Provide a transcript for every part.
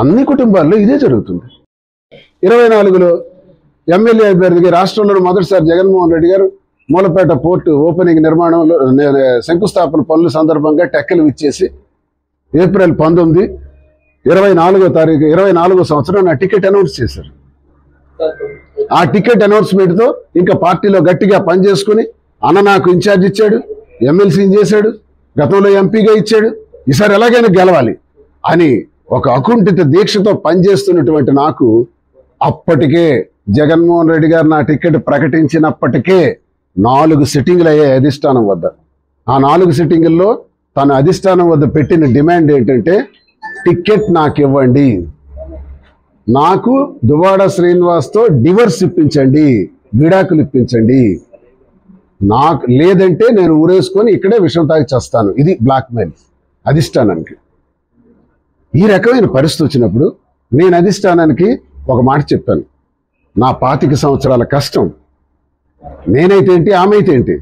అన్ని కుటుంబాల్లో ఇదే జరుగుతుంది. 24లో ఎమ్మెల్యే అభ్యర్థికి రాష్ట్రంలో మొదటిసారి జగన్మోహన్ రెడ్డి గారు మూలపేట పోర్టు ఓపెనింగ్ నిర్మాణంలో శంకుస్థాపన పనుల సందర్భంగా టెక్కలు ఇచ్చేసి ఏప్రిల్ 19, 24వ సంవత్సరం నా టికెట్ అనౌన్స్ చేశారు. ఆ టికెట్ అనౌన్స్మెంట్తో ఇంకా పార్టీలో గట్టిగా పనిచేసుకుని అన్న నాకు ఇన్ఛార్జ్ ఇచ్చాడు, ఎమ్మెల్సీని చేశాడు, గతంలో ఎంపీగా ఇచ్చాడు, ఈసారి ఎలాగైనా గెలవాలి అని ఒక అకుంఠిత దీక్షతో పనిచేస్తున్నటువంటి నాకు అప్పటికే జగన్మోహన్ రెడ్డి గారు నా టికెట్ ప్రకటించినప్పటికే 4 సిట్టింగులు అయ్యాయి అధిష్టానం వద్ద. ఆ 4 సిట్టింగుల్లో తన అధిష్టానం వద్ద పెట్టిన డిమాండ్ ఏంటంటే టికెట్ నాకు ఇవ్వండి, నాకు దువ్వాడ శ్రీనివాస్తో డివర్స్ ఇప్పించండి, విడాకులు ఇప్పించండి, నాకు లేదంటే నేను ఊరేసుకొని ఇక్కడే విషం తాగి చేస్తాను. ఇది బ్లాక్మెయిల్ అధిష్టానానికి. ఈ రకమైన పరిస్థితి వచ్చినప్పుడు నేను అధిష్టానానికి ఒక మాట చెప్పాను. నా 25 సంవత్సరాల కష్టం, నేనైతే ఏంటి, ఆమె అయితే ఏంటి,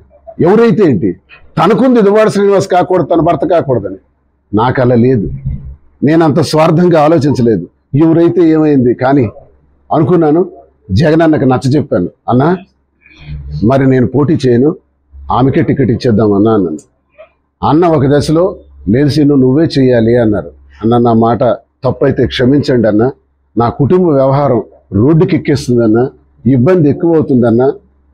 ఎవరైతే ఏంటి, తనకుంది దువ్వాడ శ్రీనివాస్ కాకూడదు, తన భర్త కాకూడదని. నాకు అలా లేదు, నేనంత స్వార్థంగా ఆలోచించలేదు. ఎవరైతే ఏమైంది కానీ అనుకున్నాను. జగన్ అన్నకు నచ్చ చెప్పాను, అన్నా మరి నేను పోటీ చేయను, ఆమెకే టికెట్ ఇచ్చేద్దాం అన్నా అన్నాను. అన్న ఒక దశలో లేదు సీను నువ్వే చేయాలి అన్నారు. అన్న నా మాట తప్పైతే క్షమించండి అన్న, నా కుటుంబ వ్యవహారం రోడ్డుకి ఎక్కేస్తుందన్న, ఇబ్బంది ఎక్కువ అవుతుందన్న,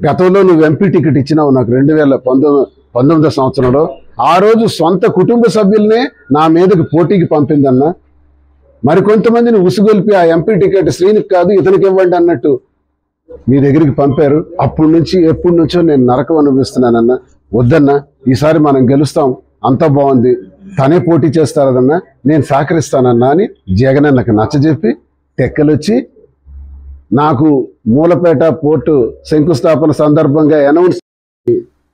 గతంలో నువ్వు ఎంపీ టికెట్ ఇచ్చినావు నాకు 2019 సంవత్సరంలో, ఆ రోజు సొంత కుటుంబ సభ్యులనే నా మీదకి పోటీకి పంపిందన్న, మరికొంతమందిని ఉసుగొల్పి ఆ ఎంపీ టికెట్ శ్రీనికి కాదు ఇతనికి ఇవ్వండి అన్నట్టు మీ దగ్గరికి పంపారు. అప్పటి నుంచి ఎప్పటి నుంచో నేను నరకం అనుభవిస్తున్నానన్న, వద్దన్న ఈసారి మనం గెలుస్తాం, అంతా బాగుంది, తనే పోటీ చేస్తారదన్నా, నేను సహకరిస్తానన్నా అని జగన్ అన్నకు నచ్చజెప్పి టెక్కలొచ్చి నాకు మూలపేట పోర్టు శంకుస్థాపన సందర్భంగా అనౌన్స్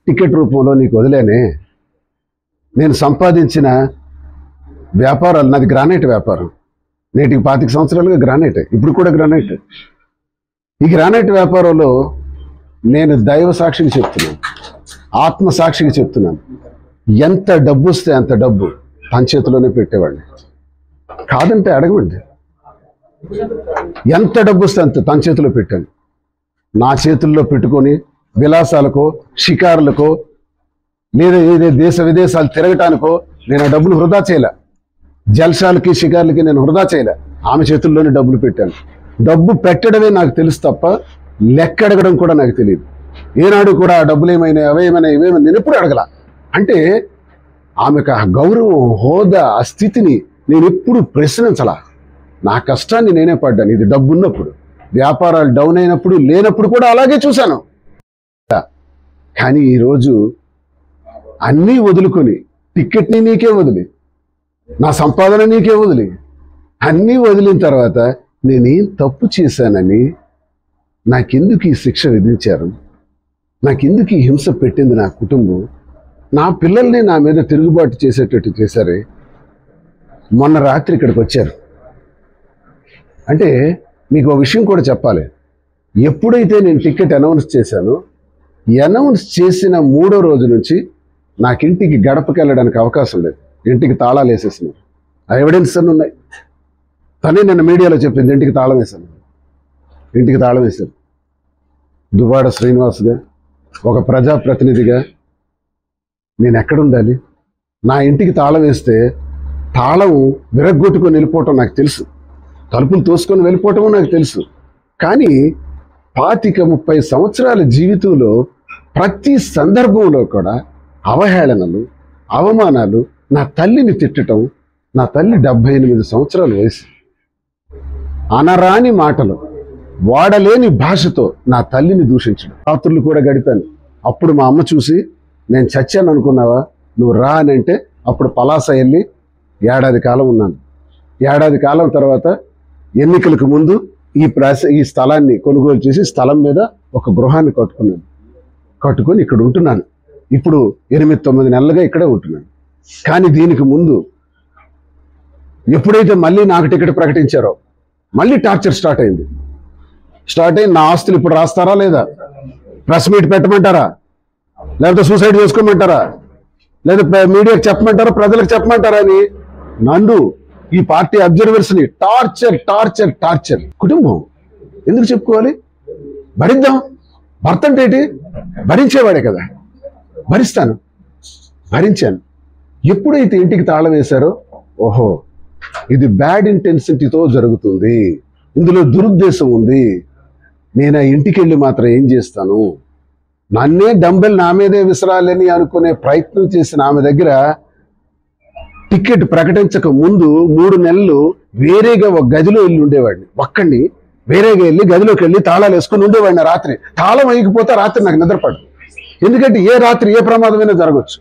టికెట్ రూపంలో నీకు వదిలేనే. నేను సంపాదించిన వ్యాపారాలు, నాది గ్రానైట్ వ్యాపారం, నేటికి 25 సంవత్సరాలుగా గ్రానైట్, ఇప్పుడు కూడా గ్రానైట్. ఈ గ్రానైట్ వ్యాపారంలో నేను దైవ సాక్షికి చెప్తున్నాను, ఆత్మ సాక్షికి చెప్తున్నాను, ఎంత డబ్బు వస్తే అంత డబ్బు తన చేతిలోనే పెట్టేవాడిని, కాదంటే అడగండి. ఎంత డబ్బు వస్తే అంత తన చేతిలో పెట్టాను. నా చేతుల్లో పెట్టుకొని విలాసాలకో షికారులకో లేదా ఏదే దేశ విదేశాలు తిరగటానికో నేను ఆ డబ్బులు వృధా చేయలే, జల్సాలకి షికార్లకి నేను వృధా చేయలే, ఆమె చేతుల్లోనే డబ్బులు పెట్టాను. డబ్బు పెట్టడమే నాకు తెలుసు తప్ప లెక్క అడగడం కూడా నాకు తెలియదు. ఏనాడు కూడా ఆ డబ్బులు ఏమైనా అవేమైనా ఇవేమైనా నేను ఎప్పుడు అడగల. అంటే ఆమెకు ఆ గౌరవం, హోదా, ఆ స్థితిని నేను ఎప్పుడు ప్రశ్నించలా. నా కష్టాన్ని నేనే పడ్డాను. ఇది డబ్బు ఉన్నప్పుడు, వ్యాపారాలు డౌన్ అయినప్పుడు, లేనప్పుడు కూడా అలాగే చూశాను. కానీ ఈరోజు అన్నీ వదులుకొని టికెట్ని నీకే వదిలి, నా సంపాదన నీకే వదిలి, అన్నీ వదిలిన తర్వాత నేనేం తప్పు చేశానని, నాకెందుకు ఈ శిక్ష విధించారు, నాకెందుకు ఈ హింస పెట్టింది నా కుటుంబం, నా పిల్లల్ని నా మీద తిరుగుబాటు చేసేటట్టు చేశారే. మొన్న రాత్రి ఇక్కడికి వచ్చారు. అంటే మీకు ఒక విషయం కూడా చెప్పాలి. ఎప్పుడైతే నేను టికెట్ అనౌన్స్ చేశానో, అనౌన్స్ చేసిన 3వ రోజు నుంచి నాకు ఇంటికి గడపకి వెళ్ళడానికి అవకాశం లేదు. ఇంటికి తాళాలు వేసేసినారు. ఆ ఎవిడెన్స్ అన్నీ ఉన్నాయి. తనే నిన్న మీడియాలో చెప్పింది, ఇంటికి తాళం వేశాను, ఇంటికి తాళం వేశాను. దువ్వాడ శ్రీనివాస్గా, ఒక ప్రజాప్రతినిధిగా నేను ఎక్కడుండాలి? నా ఇంటికి తాళం వేస్తే తాళం విరగ్గొట్టుకొని వెళ్ళిపోవటం నాకు తెలుసు, తలుపులు తోసుకొని వెళ్ళిపోవటము నాకు తెలుసు. కానీ 25-30 సంవత్సరాల జీవితంలో ప్రతి సందర్భంలో కూడా అవహేళనలు, అవమానాలు, నా తల్లిని తిట్టడం, నా తల్లి 78 సంవత్సరాల వయసు, అనరాని మాటలు, వాడలేని భాషతో నా తల్లిని దూషించడం, రాత్రులు కూడా గడిపాను. అప్పుడు మా అమ్మ చూసి నేను చచ్చాను అనుకున్నావా, నువ్వు రా అని అంటే అప్పుడు పలాస వెళ్ళి 1 ఏడాది కాలం ఉన్నాను. 1 ఏడాది కాలం తర్వాత ఎన్నికలకు ముందు ఈ స్థలాన్ని కొనుగోలు చేసి స్థలం మీద ఒక గృహాన్ని కట్టుకొని ఇక్కడ ఉంటున్నాను. ఇప్పుడు 8-9 నెలలుగా ఇక్కడే ఉంటున్నాను. కానీ దీనికి ముందు ఎప్పుడైతే మళ్ళీ నాకు టికెట్ ప్రకటించారో మళ్ళీ టార్చర్ స్టార్ట్ అయింది. నా ఆస్తులు ఇప్పుడు రాస్తారా లేదా, ప్రెస్ మీట్ పెట్టమంటారా, లేకపోతే సూసైడ్ చేసుకోమంటారా, లేదా మీడియాకి చెప్పమంటారా, ప్రజలకు చెప్పమంటారా అని నన్ను ఈ పార్టీ అబ్జర్వర్స్ ని టార్చర్ టార్చర్ టార్చర్. కుటుంబం ఎందుకు చెప్పుకోవాలి? భరిద్దాం. భర్త అంటే ఏంటి? భరించేవాడే కదా. భరించాను. ఎప్పుడైతే ఇంటికి తాళం వేశారో, ఓహో ఇది బ్యాడ్ ఇంటెన్సిటీతో జరుగుతుంది, ఇందులో దురుద్దేశం ఉంది, నేను ఆ ఇంటికి వెళ్ళి మాత్రం ఏం చేస్తాను, నన్నే డంబెల్ నా మీదే విసరాలని అనుకునే ప్రయత్నం చేసిన ఆమె దగ్గర టికెట్ ప్రకటించక ముందు 3 నెలలు వేరేగా ఒక గదిలో వెళ్ళి ఉండేవాడిని. ఒక్కడిని వేరేగా వెళ్ళి గదిలోకి వెళ్ళి తాళాలు వేసుకుని ఉండేవాడిని. రాత్రి తాళం వేయకపోతే రాత్రి నాకు నిద్రపడదు. ఎందుకంటే ఏ రాత్రి ఏ ప్రమాదమైనా జరగవచ్చు.